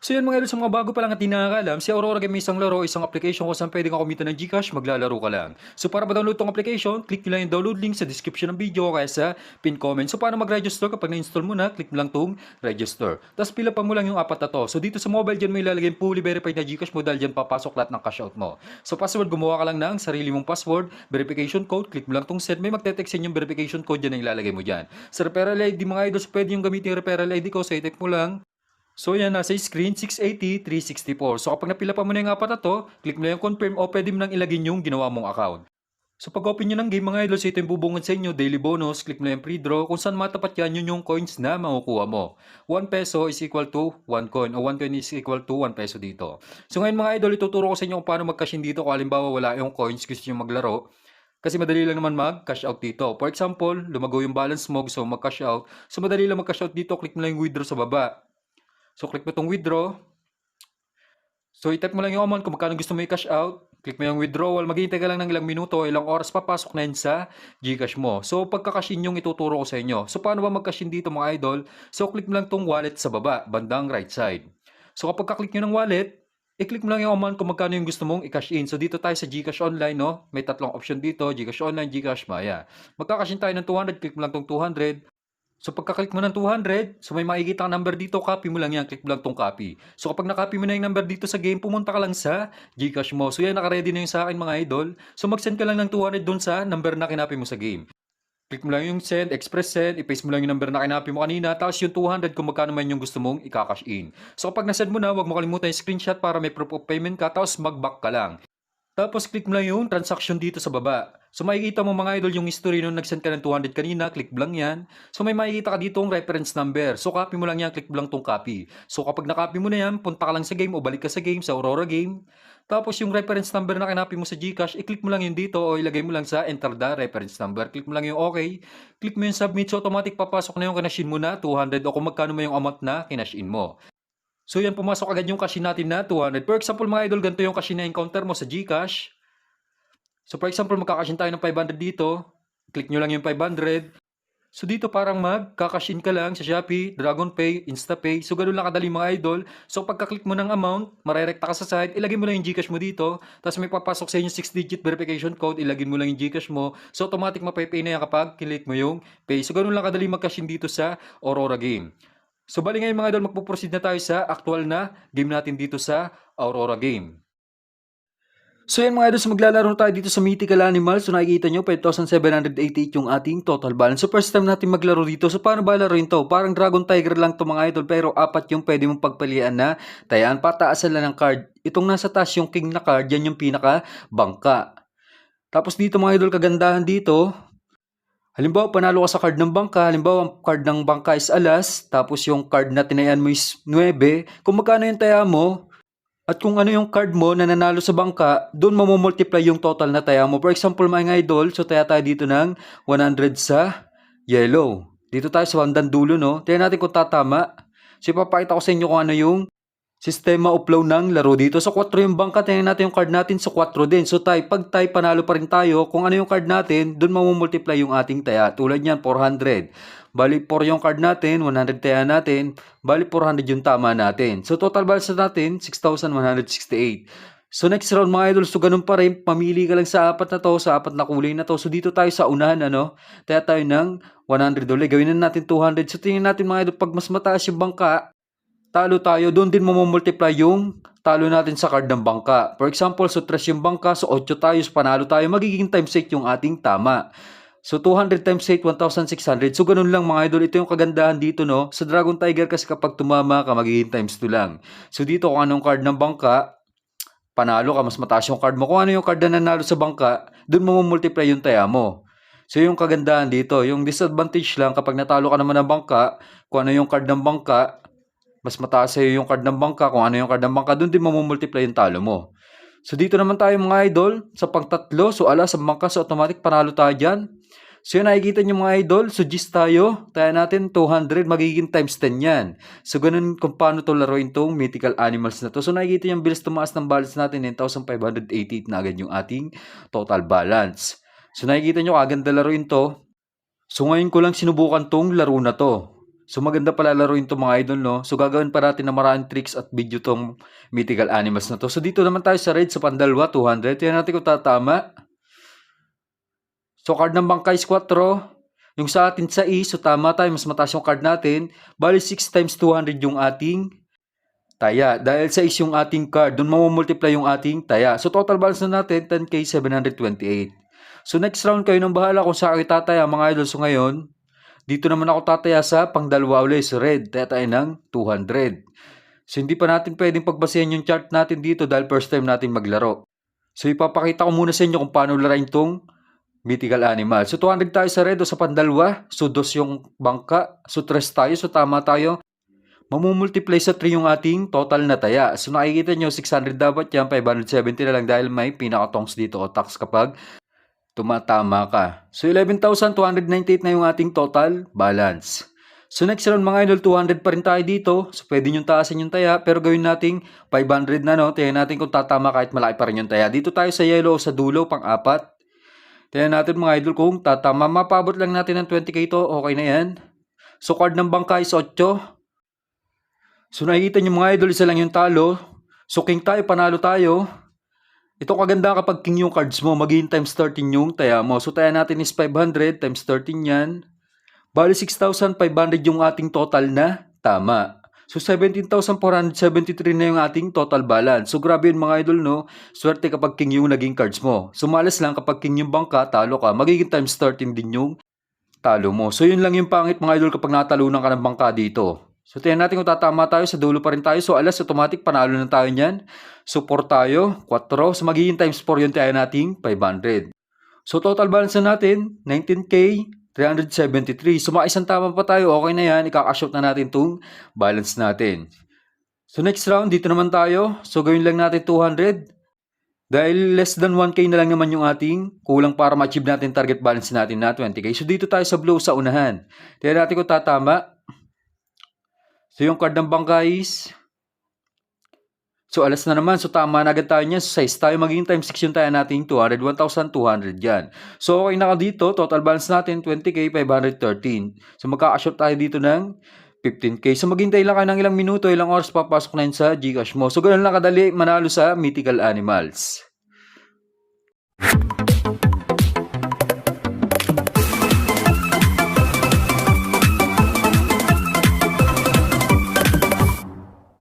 So yan mga idol, sa mga bago pa lang at di nakakalam, si Aurora Game ay isang laro, isang application kung saan pwede kang kumita ng GCash, maglalaro ka lang. So para ma-download tong application, click nyo lang yung download link sa description ng video kaya sa pin comment. So paano mag-register? Kapag na-install mo na, click mo lang tong register. Tapos pila pa mo lang yung apat na to. So dito sa mobile, dyan mo ilalagay yung fully verified na GCash mo dahil dyan papasok lahat ng cash out mo. So password, gumawa ka lang ng sarili mong password, verification code, click mo lang tong send. May magte-text yung verification code dyan na ilalagay mo dyan. Sa referral ID mga idol, so pwede yung gamitin yung referral ID ko, so i-type mo lang. So yan, nasa screen 680, 364. So kapag napila pa mo na yung apat na to, click mo na yung confirm o pwede mo nang ilagin yung ginawa mong account. So pag open nyo ng game mga idol, so ito yung bubungad sa inyo, daily bonus, click mo na yung pre-draw, kung saan matapat yan, yun yung coins na makukuha mo. 1 peso is equal to 1 coin, o 1 coin is equal to 1 peso dito. So ngayon mga idol, ituturo ko sa inyo kung paano mag-cash in dito kung halimbawa wala yung coins, gusto nyo maglaro. Kasi madali lang naman mag-cash out dito. For example, lumago yung balance mo, gusto mo mag-cash out. So madali lang mag-cash out dito, click mo lang yung withdraw sa baba. So, click mo itong withdraw. So, i-type mo lang yung amount kung magkano gusto mo i-cash out. Click mo yung withdrawal. Maghihintay ka lang ng ilang minuto, ilang oras papasok na yun sa GCash mo. So, pagka-cash in yung ituturo ko sa inyo. So, paano ba mag-cash in dito mga idol? So, click mo lang itong wallet sa baba, bandang right side. So, kapag ka-click nyo ng wallet, i-click mo lang yung amount kung magkano yung gusto mong i-cash in. So, dito tayo sa GCash Online, no? May tatlong option dito, GCash Online, GCash Maya. Magka-cash in tayo ng 200, click mo lang itong 200. So pagka-click mo ng 200, so may makikita kang number dito, copy mo lang yan, click mo lang tong copy. So kapag na-copy mo na yung number dito sa game, pumunta ka lang sa GCash mo. So yan, naka-ready na yung sa akin mga idol. So mag-send ka lang ng 200 dun sa number na kinopy mo sa game. Click mo lang yung send, express send, i-paste mo lang yung number na kinopy mo kanina, tapos yung 200 kung magkano man yung gusto mong i-cash in. So kapag na-send mo na, huwag mo kalimutan yung screenshot para may proof of payment ka, tapos mag-back ka lang. Tapos click mo lang yung transaction dito sa baba. So makikita mo mga idol yung history nung nag-send ka ng 200 kanina, click mo lang yan. So may makikita ka dito yung reference number. So copy mo lang yan, click mo lang tong copy. So kapag na-copy mo na yan, punta ka lang sa game o balik ka sa game, sa Aurora game. Tapos yung reference number na kinopy mo sa GCash, i-click mo lang yun dito o ilagay mo lang sa enter the reference number. Click mo lang yung okay. Click mo yung submit, so automatic papasok na yung kinashin mo na 200 o kung magkano mo yung amount na kinashin mo. So yan, pumasok agad yung cash natin na 200. For example mga idol, ganito yung cash na encounter mo sa GCash. So for example, magkakashin tayo ng 500 dito. Click nyo lang yung 500. So dito parang magkakashin ka lang sa Shopee, DragonPay, InstaPay. So ganun lang kadali mga idol. So pagka-click mo ng amount, marerekta ka sa site, ilagay mo lang yung GCash mo dito. Tapos may papasok sa inyo 6-digit verification code, ilagay mo lang yung GCash mo. So automatic mapay-pay na yan kapag click mo yung pay. So ganun lang kadali magkashin dito sa Aurora game. So bali ngayon mga idol, magpo-proceed na tayo sa actual na game natin dito sa Aurora game. So yan mga idol, so maglalaro tayo dito sa Mythical Animals. So nakikita nyo, 5,788 yung ating total balance. So first time natin maglaro dito. So paano ba laruin to? Parang Dragon Tiger lang to mga idol, pero apat yung pwede mong pagpilian na tayaan. Pataasan lang ng card. Itong nasa taas yung king na card, yan yung pinaka bangka. Tapos dito mga idol, kagandahan dito, halimbawa panalo ka sa card ng bangka, halimbawa ang card ng bangka is alas, tapos yung card na tinayan mo is 9, kung magkano yung taya mo, at kung ano yung card mo na nanalo sa bangka, doon mamumultiply yung total na taya mo. For example, mga idol, so taya tayo dito ng 100 sa yellow. Dito tayo sa bandang dulo, no? Tingnan natin kung tatama. So, ipapakita ko sa inyo kung ano yung sistema o flow ng laro dito. So, 4 yung bangka. Tingnan natin yung card natin sa 4 din. So, pag tayo panalo pa rin tayo, kung ano yung card natin, doon mamumultiply yung ating taya. Tulad niyan, 400. Bali, 4 yung card natin, 100 taya natin. Bali, 400 yung tama natin. So, total balance natin, 6,168. So, next round mga idol, so ganun pa rin. Pamili ka lang sa apat na to, sa apat na kulay na to. So, dito tayo sa unahan, ano? Taya tayo ng 100 ulit. Gawin na natin 200. So, tingnan natin mga idol, pag mas mataas yung bangka, talo tayo, doon din mamumultiply yung talo natin sa card ng bangka. For example, so 3 yung bangka, so 8 tayo, so panalo tayo, magiging times 8 yung ating tama. So 200 times 8, 1,600. So ganun lang mga idol, ito yung kagandahan dito, no? Sa Dragon Tiger kasi kapag tumama ka, magiging times 2 lang. So dito kung anong card ng bangka, panalo ka, mas mataas yung card mo. Kung ano yung card na nanalo sa bangka, doon mamumultiply yung taya mo. So yung kagandahan dito, yung disadvantage lang kapag natalo ka naman ng bangka, kung ano yung card ng bangka, mas mataas sa'yo yung card ng bangka, kung ano yung card ng bangka, doon din mamumultiply yung talo mo. So dito naman tayo mga idol, sa pangtatlo, so alas sa bangka, so automatic panalo tayo dyan. So yun, nakikita nyo mga idol, so gist tayo, natin 200, magiging times 10 yan. So ganun kung paano to laruin tong mythical animals na to. So nakikita nyo, bilis tumaas ng balance natin, 9,588 na agad yung ating total balance. So nakikita nyo, aganda laruin to. So ngayon ko lang sinubukan tong laro na to. So maganda pala laruin to mga idol, no? So gagawin pa natin na maraming tricks at video tong mythical animals na to. So dito naman tayo sa raid sa pandalwa, 200. Tingnan natin kung tatama. So card ng bangkay is 4. Yung sa atin sa E, so tama tayo, mas mataas yung card natin. Bali 6 times 200 yung ating taya. Dahil sa is yung ating card, doon mamumultiply yung ating taya. So total balance na natin, 10k 728. So next round kayo nang bahala kung saan kayo tataya mga idol. So ngayon, dito naman ako tataya sa pangdalwa ulit sa red. Taya tayo ng 200. So hindi pa natin pwedeng pagbasehan yung chart natin dito dahil first time natin maglaro. So ipapakita ko muna sa inyo kung paano larain tong mythical animal. So 200 tayo sa red o sa pandalwa. So 2 yung bangka. So 3 tayo. So tama tayo. Mamumultiply sa 3 yung ating total na taya. So nakikita nyo 600 dapat yan. 570 na lang dahil may pinaka-tongs dito o tax kapag tumatama ka. So 11,298 na yung ating total balance. So next round mga idol, 200 pa rin tayo dito. So pwede nyo taasin yung taya pero gawin nating 500 na, no. Tingnan natin kung tatama kahit malaki pa rin yung taya. Dito tayo sa yellow o sa dulo, pang-apat. Tingnan natin mga idol kung tatama. Mapabot lang natin ng 20k to, okay na yan. So card ng bangka is 8. So nakikita nyo mga idol, isa lang yung talo. So king tayo, panalo tayo. Ito kaganda kapag king yung cards mo, magiging times 13 yung taya mo. So taya natin is 500 times 13 yan. Bali 6,500 yung ating total na tama. So 17,473 na yung ating total balance. So grabe yun mga idol, no? Swerte kapag king yung naging cards mo. So malas lang kapag king yung bangka, talo ka. Magiging times 13 din yung talo mo. So yun lang yung pangit mga idol kapag natalunan ka ng bangka dito. So tingnan natin kung tatama tayo, sa dulo pa rin tayo. So alas, automatic panalo na tayo niyan. So 4 tayo, 4. So magiging times 4 yung tayo nating 500. So total balance na natin, 19k 373. So makaisang tama pa tayo, okay na yan. Ikakashot na natin itong balance natin. So next round, dito naman tayo. So gawin lang natin 200. Dahil less than 1k na lang naman yung ating kulang para ma-achieve natin target balance natin na 20k. So dito tayo sa blue sa unahan. Tingnan natin kung tatama. So yung card ng bangka is, so alas na naman. So tama na agad tayo niya. So size tayo, magiging times 6 yung tayo natin 200, 1,200 yan. So okay na ka dito. Total balance natin 20k 513. So magkakashot tayo dito ng 15k. So maghintay lang kayo ng ilang minuto, ilang oras papasok na yun sa Gcash mo. So ganun lang kadali manalo sa mythical animals.